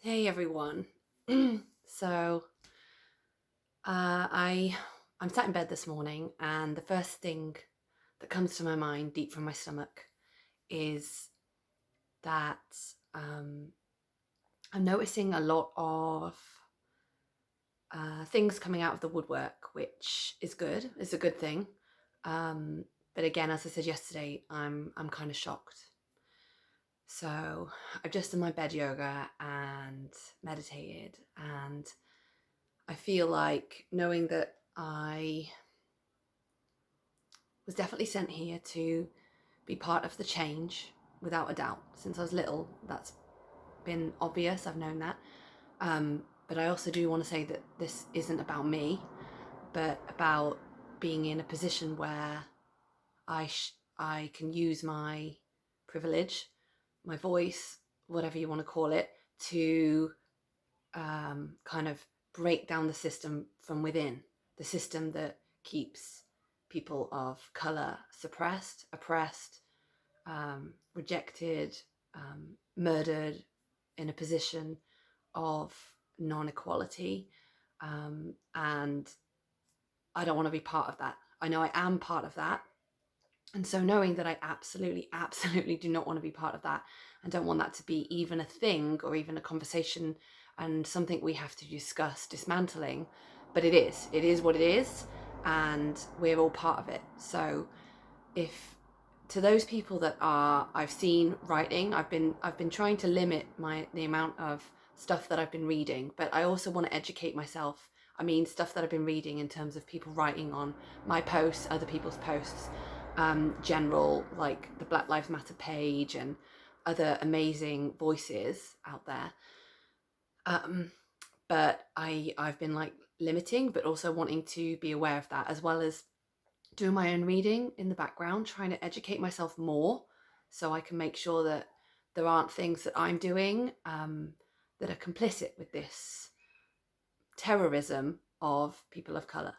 Hey everyone. so I'm sat in bed this morning, and the first thing that comes to my mind, deep from my stomach, is that um, I'm noticing a lot of things coming out of the woodwork, which is good. It's a good thing. But again, as I said yesterday, I'm kind of shocked. So I've just done my bed yoga and meditated, and I feel like knowing that I was definitely sent here to be part of the change, without a doubt. Since I was little, that's been obvious. I've known that. But I also do want to say that this isn't about me, but about being in a position where I can use my privilege, my voice, whatever you want to call it, to kind of break down the system from within, the system that keeps people of colour suppressed, oppressed, rejected, murdered, in a position of non-equality. And I don't want to be part of that. I know I am part of that. And so knowing that I absolutely do not want to be part of that, and don't want that to be even a thing or even a conversation and something we have to discuss dismantling, but it is what it is, and we're all part of it. So if to those people that I've seen writing, I've been trying to limit the amount of stuff that I've been reading, but I also want to educate myself. I mean, stuff that I've been reading in terms of people writing on my posts, other people's posts, general, like the Black Lives Matter page and other amazing voices out there. But I've been like limiting, but also wanting to be aware of that, as well as doing my own reading in the background, trying to educate myself more so I can make sure that there aren't things that I'm doing that are complicit with this terrorism of people of colour.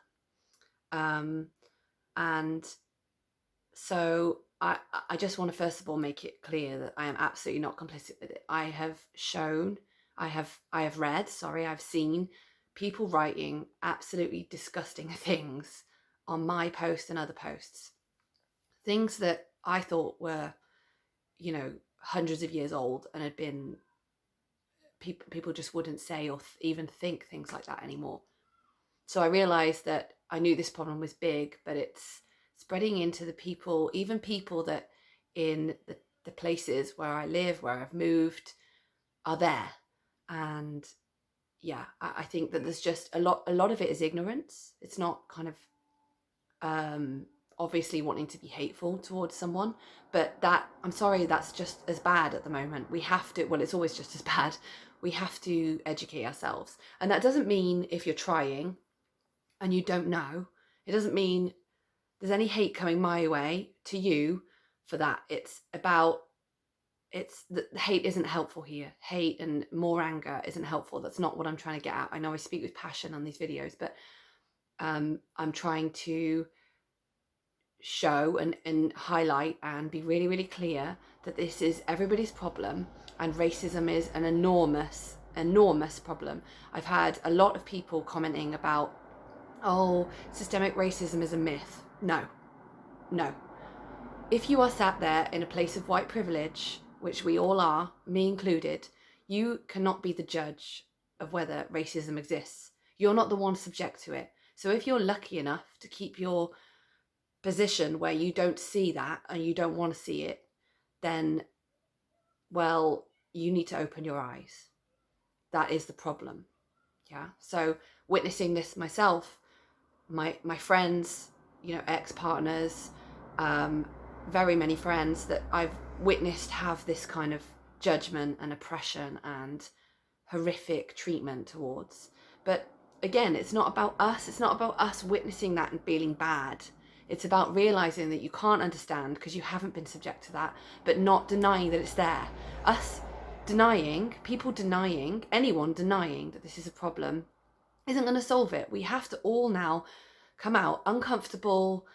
And so I just want to first of all make it clear that I am absolutely not complicit with it. I've seen people writing absolutely disgusting things on my post and other posts. Things that I thought were, hundreds of years old, and had been, people just wouldn't say or even think things like that anymore. So I realized that I knew this problem was big, but it's spreading into the people, even people that in the places where I live, where I've moved, are there. And yeah, I think that there's just a lot of it is ignorance. It's not kind of obviously wanting to be hateful towards someone, but I'm sorry, that's just as bad at the moment. We have to, well, it's always just as bad. We have to educate ourselves. And that doesn't mean if you're trying and you don't know, it doesn't mean there's any hate coming my way to you for that. The hate isn't helpful here. Hate and more anger isn't helpful. That's not what I'm trying to get at. I know I speak with passion on these videos, but I'm trying to show and highlight and be really clear that this is everybody's problem, and racism is an enormous problem. I've had a lot of people commenting about, oh, systemic racism is a myth. No. If you are sat there in a place of white privilege, which we all are, me included, you cannot be the judge of whether racism exists. You're not the one subject to it. So if you're lucky enough to keep your position where you don't see that and you don't want to see it, then, well, you need to open your eyes. That is the problem. Yeah. So witnessing this myself, my friends, ex-partners, very many friends that I've witnessed have this kind of judgment and oppression and horrific treatment towards. But again, it's not about us. It's not about us witnessing that and feeling bad. It's about realizing that you can't understand because you haven't been subject to that, but not denying that it's there. Anyone denying that this is a problem isn't going to solve it. We have to all now come out uncomfortable,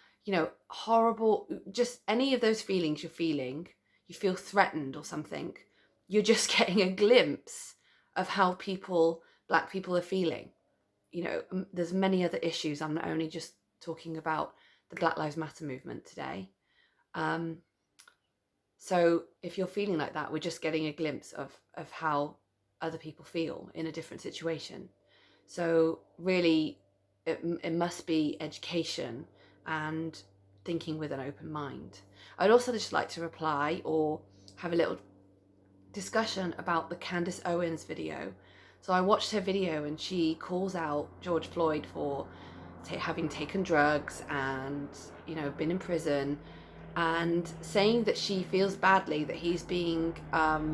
horrible, just any of those feelings you're feeling, you feel threatened or something, you're just getting a glimpse of how Black people are feeling. You know, there's many other issues. I'm not only just talking about the Black Lives Matter movement today. So if you're feeling like that, we're just getting a glimpse of how other people feel in a different situation. So really, it must be education and thinking with an open mind. I'd also just like to reply or have a little discussion about the Candace Owens video. So I watched her video and she calls out George Floyd for having taken drugs and, you know, been in prison, and saying that she feels badly that he's being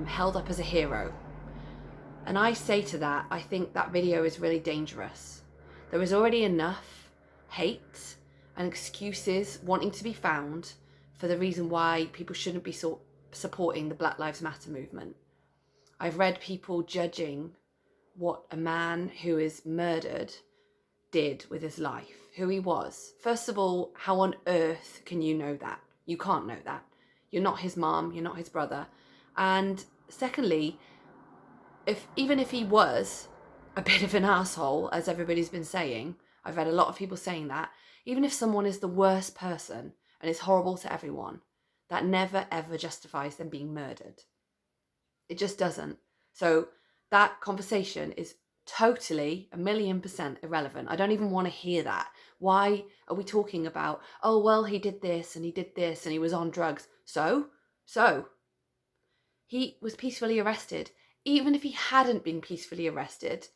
held up as a hero. And I say to that, I think that video is really dangerous. There is already enough hate and excuses wanting to be found for the reason why people shouldn't be supporting the Black Lives Matter movement. I've read people judging what a man who is murdered did with his life, who he was. First of all, how on earth can you know that? You can't know that. You're not his mom, you're not his brother. And secondly, even if he was a bit of an asshole, as everybody's been saying, I've read a lot of people saying that, even if someone is the worst person and is horrible to everyone, that never ever justifies them being murdered. It just doesn't. So that conversation is totally 1,000,000% irrelevant. I don't even want to hear that. Why are we talking about, oh, well, he did this and he did this and he was on drugs? So he was peacefully arrested. Even if he hadn't been peacefully arrested,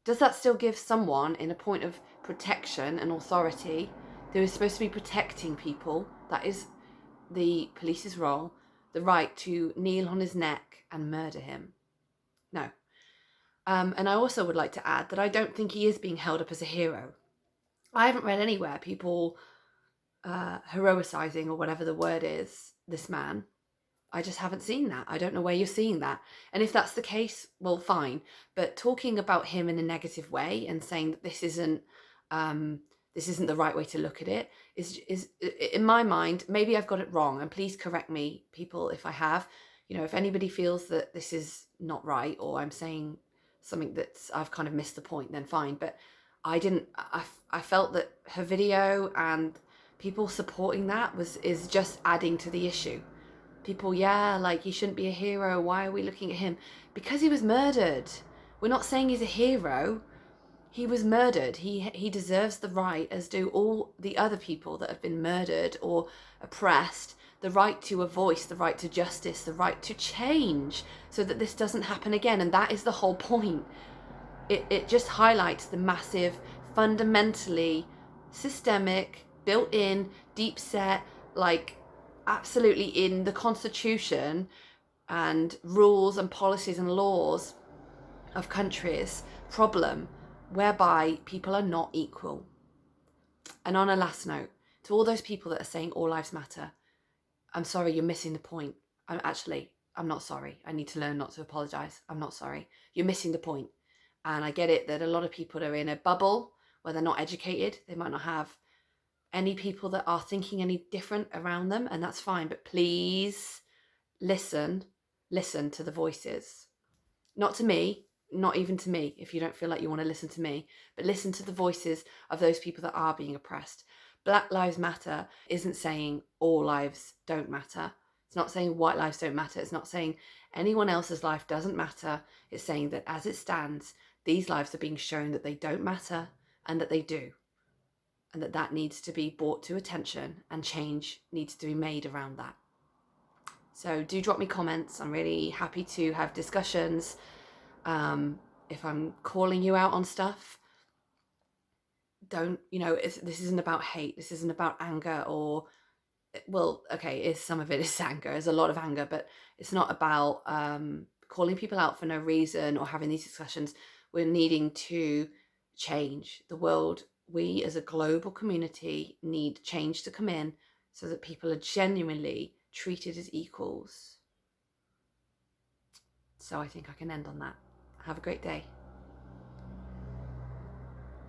does that still give someone in a point of protection and authority who is supposed to be protecting people, that is the police's role, the right to kneel on his neck and murder him? No. And I also would like to add that I don't think he is being held up as a hero. I haven't read anywhere people heroicizing, or whatever the word is, this man. I just haven't seen that. I don't know where you're seeing that. And if that's the case, well, fine. But talking about him in a negative way and saying that this isn't the right way to look at it is in my mind, maybe I've got it wrong. And please correct me, people, if I have. You know, if anybody feels that this is not right, or I'm saying something that's I've kind of missed the point, then fine. But I didn't. I felt that her video and people supporting that is just adding to the issue. People, yeah, like he shouldn't be a hero. Why are we looking at him? Because he was murdered. We're not saying he's a hero. He was murdered. He deserves the right, as do all the other people that have been murdered or oppressed, the right to a voice, the right to justice, the right to change, so that this doesn't happen again. And that is the whole point. It just highlights the massive, fundamentally systemic, built-in, deep-set, like absolutely in the Constitution and rules and policies and laws of countries problem whereby people are not equal. And on a last note, to all those people that are saying all lives matter, I'm sorry, you're missing the point. I'm not sorry. I need to learn not to apologize. I'm not sorry. You're missing the point. And I get it that a lot of people are in a bubble where they're not educated. They might not have any people that are thinking any different around them, and that's fine. But please listen to the voices. Not to me, not even to me, if you don't feel like you want to listen to me, but listen to the voices of those people that are being oppressed. Black Lives Matter isn't saying all lives don't matter. It's not saying white lives don't matter. It's not saying anyone else's life doesn't matter. It's saying that as it stands, these lives are being shown that they don't matter and that they do. And that needs to be brought to attention, and change needs to be made around that. So do drop me comments. I'm really happy to have discussions. If I'm calling you out on stuff, don't, this isn't about hate. This isn't about anger or, well, okay, some of it is anger. There's a lot of anger, but it's not about calling people out for no reason or having these discussions. We're needing to change the world. We as a global community need change to come in so that people are genuinely treated as equals. So I think I can end on that. Have a great day.